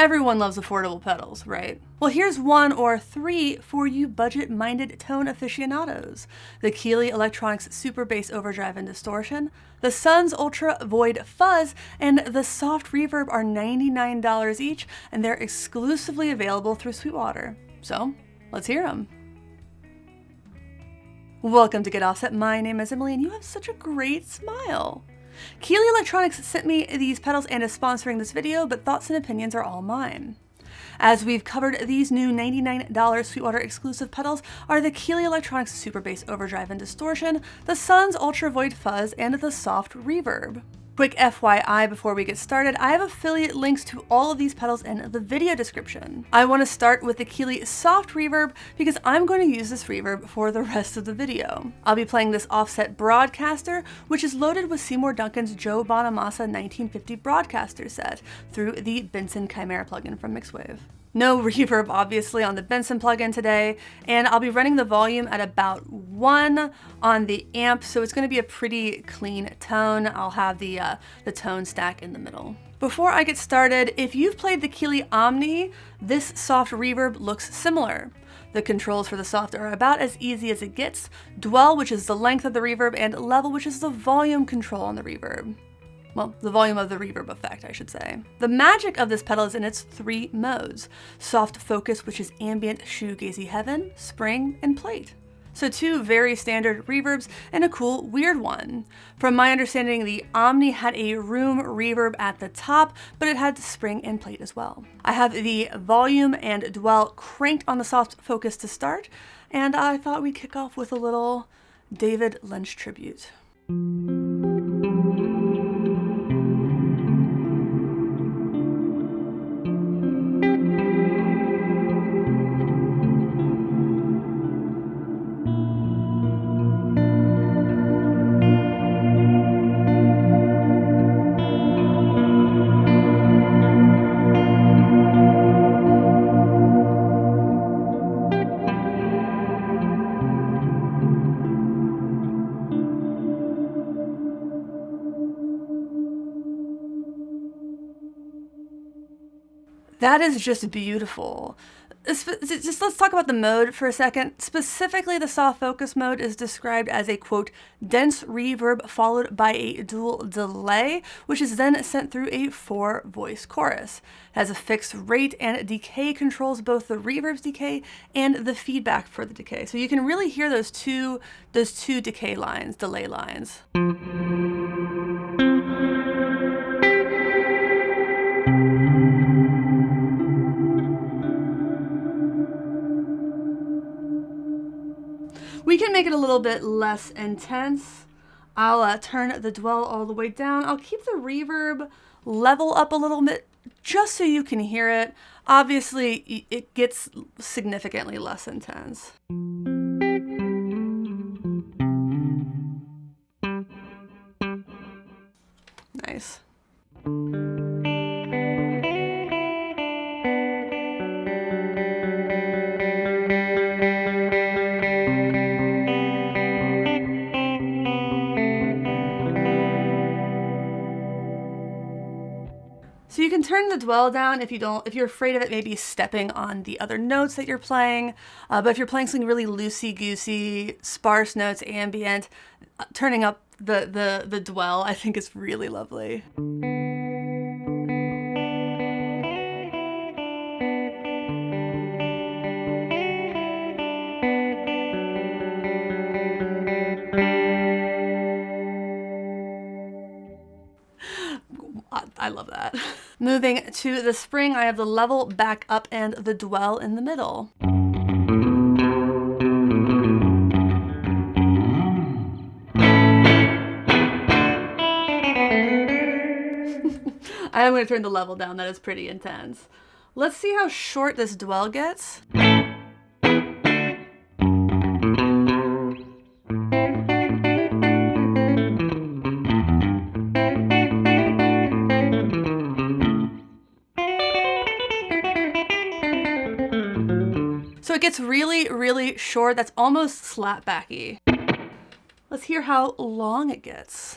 Everyone loves affordable pedals, right? Well, here's one or three for you budget-minded tone aficionados. The Keeley Electronics Super Bass Overdrive and Distortion, the Sun's Ultravoid Fuzz, and the Soft Reverb are $99 each, and they're exclusively available through Sweetwater. So, let's hear them. Welcome to Get Offset. My name is Emily, and you have such a great smile. Keeley Electronics sent me these pedals and is sponsoring this video, but thoughts and opinions are all mine. As we've covered, these new $99 Sweetwater exclusive pedals are the Keeley Electronics Super Bass Overdrive and Distortion, the Sun's Ultravoid Fuzz, and the Soft Reverb. Quick FYI before we get started, I have affiliate links to all of these pedals in the video description. I want to start with the Keeley Soft Reverb because I'm going to use this reverb for the rest of the video. I'll be playing this offset broadcaster, which is loaded with Seymour Duncan's Joe Bonamassa 1950 broadcaster set through the Benson Chimera plugin from Mixwave. No reverb, obviously, on the Benson plugin today, and I'll be running the volume at about 1 on the amp, so it's going to be a pretty clean tone. I'll have the tone stack in the middle. Before I get started, if you've played the Keeley Omni, this soft reverb looks similar. The controls for the soft are about as easy as it gets: dwell, which is the length of the reverb, and level, which is the volume control on the reverb. Well, the volume of the reverb effect, I should say. The magic of this pedal is in its 3 modes: soft focus, which is ambient shoegazy heaven, spring, and plate. So 2 very standard reverbs and a cool weird one. From my understanding, the Omni had a room reverb at the top, but it had spring and plate as well. I have the volume and dwell cranked on the soft focus to start, and I thought we'd kick off with a little David Lynch tribute. That is just beautiful. Just let's talk about the mode for a second. Specifically, the soft focus mode is described as a, quote, dense reverb followed by a dual delay, which is then sent through a 4-voice chorus. It has a fixed rate, and decay controls both the reverb's decay and the feedback for the decay. So you can really hear those two delay lines. We can make it a little bit less intense. I'll turn the dwell all the way down. I'll keep the reverb level up a little bit just so you can hear it. Obviously, it gets significantly less intense. Nice. So you can turn the dwell down if you're afraid of it maybe stepping on the other notes that you're playing. But if you're playing something really loosey-goosey, sparse notes, ambient, turning up the dwell, I think is really lovely. I love that. Moving to the spring, I have the level back up and the dwell in the middle. I am going to turn the level down. That is pretty intense. Let's see how short this dwell gets. So it gets really, really short. That's almost slapbacky. Let's hear how long it gets.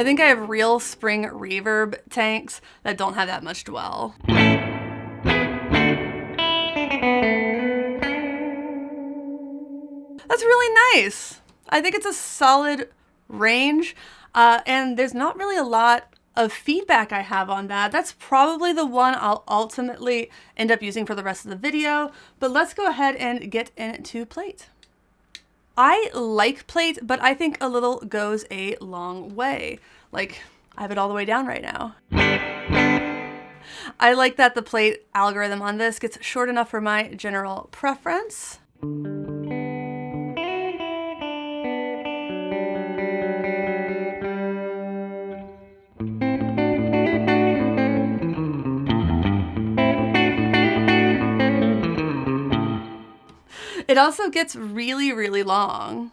I think I have real spring reverb tanks that don't have that much dwell. That's really nice. I think it's a solid range, and there's not really a lot of feedback I have on that. That's probably the one I'll ultimately end up using for the rest of the video, but let's go ahead and get into plate. I like plate, but I think a little goes a long way. Like, I have it all the way down right now. I like that the plate algorithm on this gets short enough for my general preference. It also gets really, really long.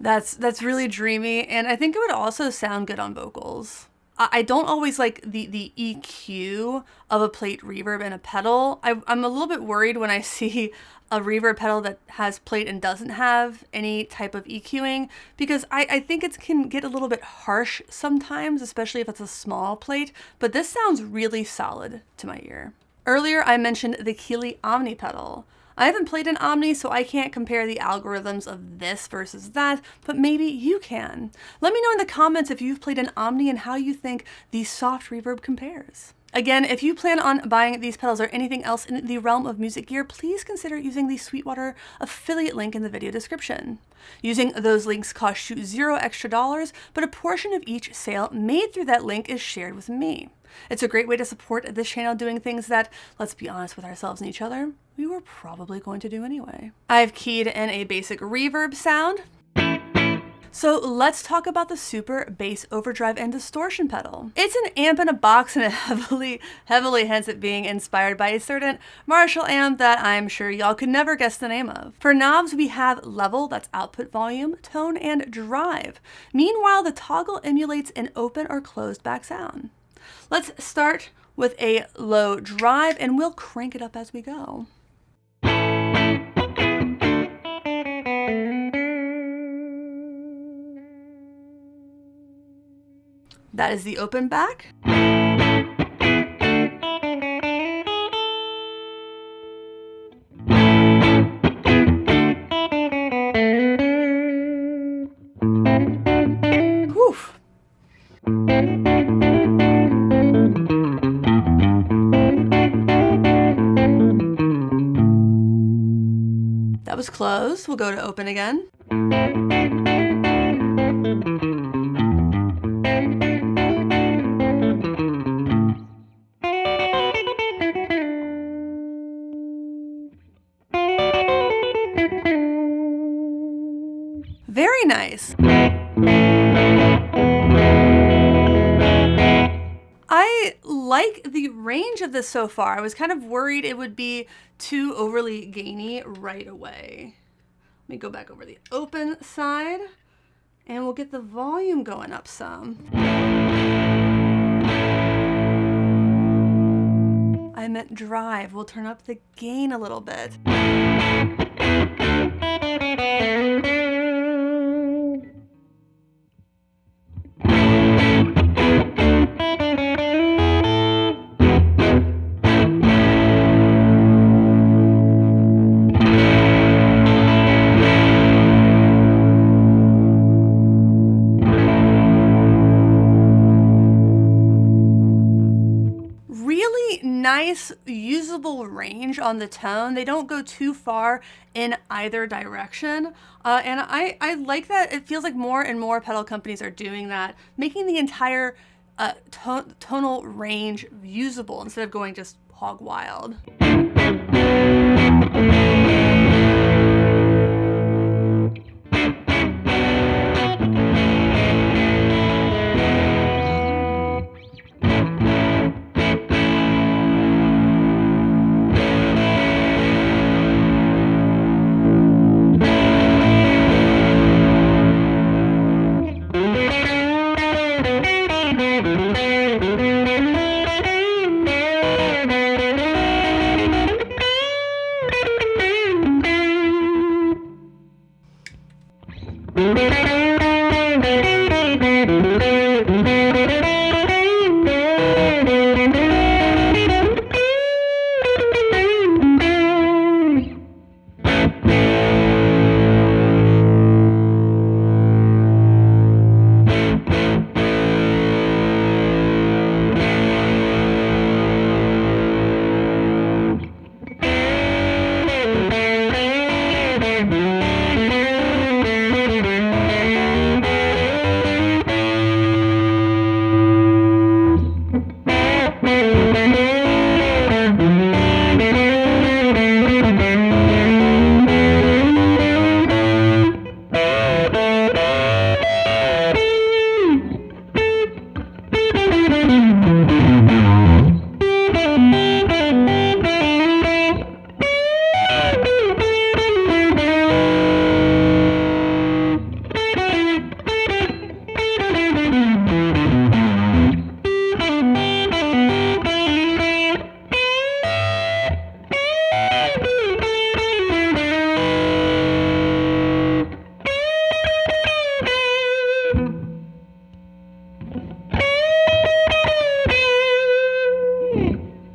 That's really dreamy, and I think it would also sound good on vocals. I don't always like the EQ of a plate reverb and a pedal. I'm a little bit worried when I see a reverb pedal that has plate and doesn't have any type of EQing, because I think it can get a little bit harsh sometimes, especially if it's a small plate, but this sounds really solid to my ear. Earlier I mentioned the Keeley Omni pedal. I haven't played an Omni, so I can't compare the algorithms of this versus that, but maybe you can. Let me know in the comments if you've played an Omni and how you think the soft reverb compares. Again, if you plan on buying these pedals or anything else in the realm of music gear, please consider using the Sweetwater affiliate link in the video description. Using those links costs you $0 extra, but a portion of each sale made through that link is shared with me. It's a great way to support this channel doing things that, let's be honest with ourselves and each other, we were probably going to do anyway. I've keyed in a basic reverb sound. So let's talk about the super bass overdrive and distortion pedal. It's an amp in a box, and it heavily hints at being inspired by a certain Marshall amp that I'm sure y'all could never guess the name of. For knobs, we have level, that's output volume, tone, and drive. Meanwhile, the toggle emulates an open or closed back sound. Let's start with a low drive, and we'll crank it up as we go. That is the open back. Whew. That was closed. We'll go to open again. Very nice. I like the range of this so far. I was kind of worried it would be too overly gainy right away. Let me go back over the open side, and we'll get the volume going up some. I meant drive. We'll turn up the gain a little bit. Nice nice usable range on the tone. They don't go too far in either direction. And I like that. It feels like more and more pedal companies are doing that, making the entire tonal range usable instead of going just hog wild.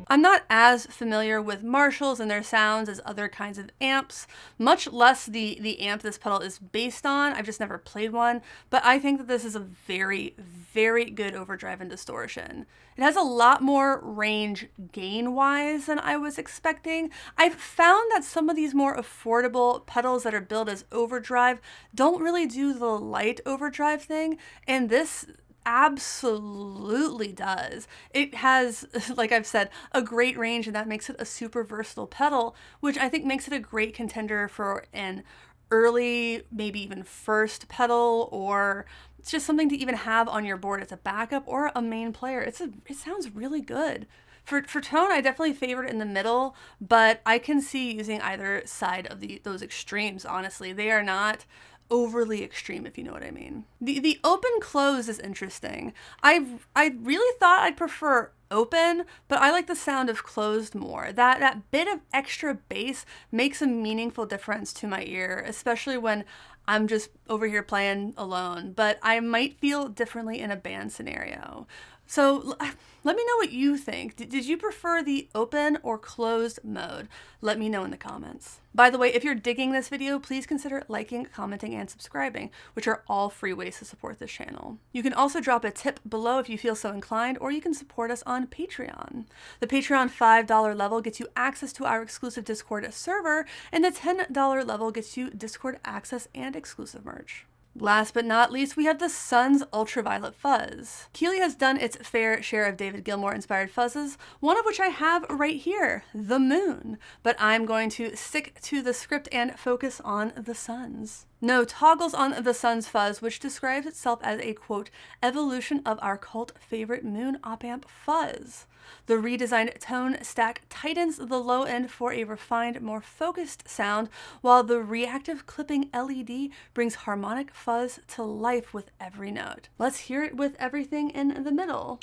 I'm not as familiar with Marshalls and their sounds as other kinds of amps, much less the amp this pedal is based on. I've just never played one, but I think that this is a very, very good overdrive and distortion. It has a lot more range gain-wise than I was expecting. I've found that some of these more affordable pedals that are billed as overdrive don't really do the light overdrive thing, and this absolutely does. It has, like I've said, a great range, and that makes it a super versatile pedal, which I think makes it a great contender for an early, maybe even first pedal, or it's just something to even have on your board as a backup or a main player. It sounds really good. For tone, I definitely favor it in the middle, but I can see using either side of those extremes, honestly. They are not overly extreme, if you know what I mean. The open close is interesting. I really thought I'd prefer open, but I like the sound of closed more. That bit of extra bass makes a meaningful difference to my ear, especially when I'm just over here playing alone, but I might feel differently in a band scenario. So let me know what you think. Did you prefer the open or closed mode? Let me know in the comments. By the way, if you're digging this video, please consider liking, commenting, and subscribing, which are all free ways to support this channel. You can also drop a tip below if you feel so inclined, or you can support us on Patreon. The Patreon $5 level gets you access to our exclusive Discord server, and the $10 level gets you Discord access and exclusive merch. Last but not least, we have the Sun's Ultraviolet Fuzz. Keeley has done its fair share of David Gilmour inspired fuzzes, one of which I have right here, the moon, but I'm going to stick to the script and focus on the suns. No toggles on the Sun's Fuzz, which describes itself as a, quote, evolution of our cult favorite moon op-amp Fuzz. The redesigned tone stack tightens the low end for a refined, more focused sound, while the reactive clipping LED brings harmonic fuzz to life with every note. Let's hear it with everything in the middle.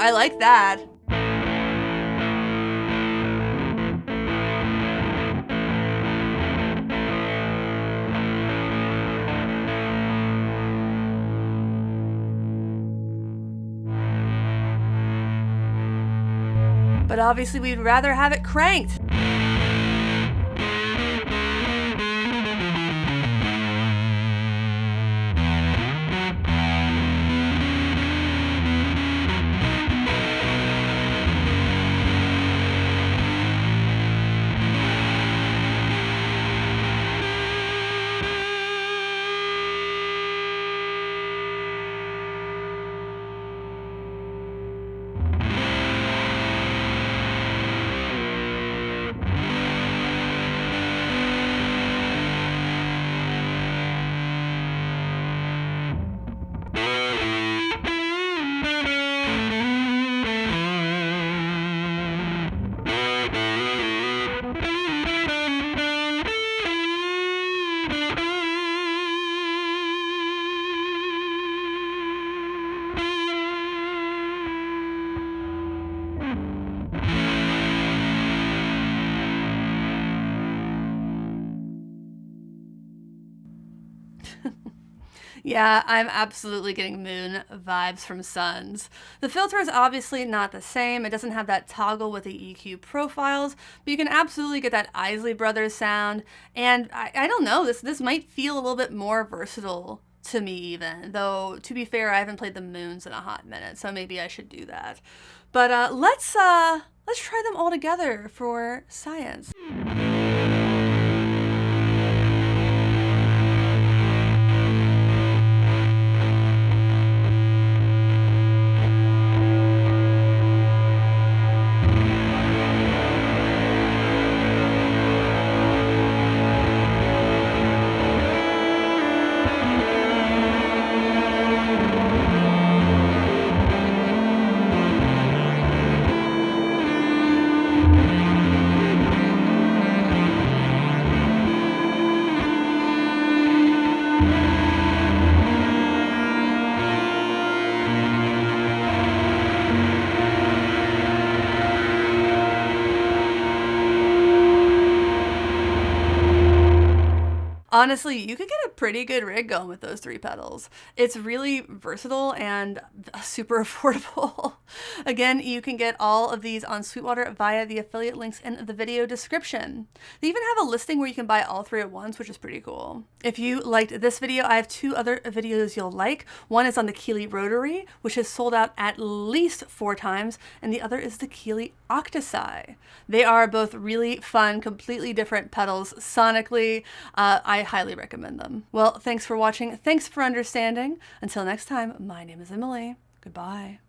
I like that. But obviously we'd rather have it cranked. Yeah, I'm absolutely getting moon vibes from Suns. The filter is obviously not the same. It doesn't have that toggle with the EQ profiles, but you can absolutely get that Isley Brothers sound. And I don't know, this might feel a little bit more versatile to me even, though to be fair, I haven't played the moons in a hot minute, so maybe I should do that. But let's try them all together for science. Honestly, you could get a pretty good rig going with those 3 pedals. It's really versatile and super affordable. Again, you can get all of these on Sweetwater via the affiliate links in the video description. They even have a listing where you can buy all 3 at once, which is pretty cool. If you liked this video, I have 2 other videos you'll like. One is on the Keeley Rotary, which has sold out at least 4 times, and the other is the Keeley Octosi. They are both really fun, completely different pedals sonically. I highly recommend them. Well, thanks for watching. Thanks for understanding. Until next time, my name is Emily. Goodbye.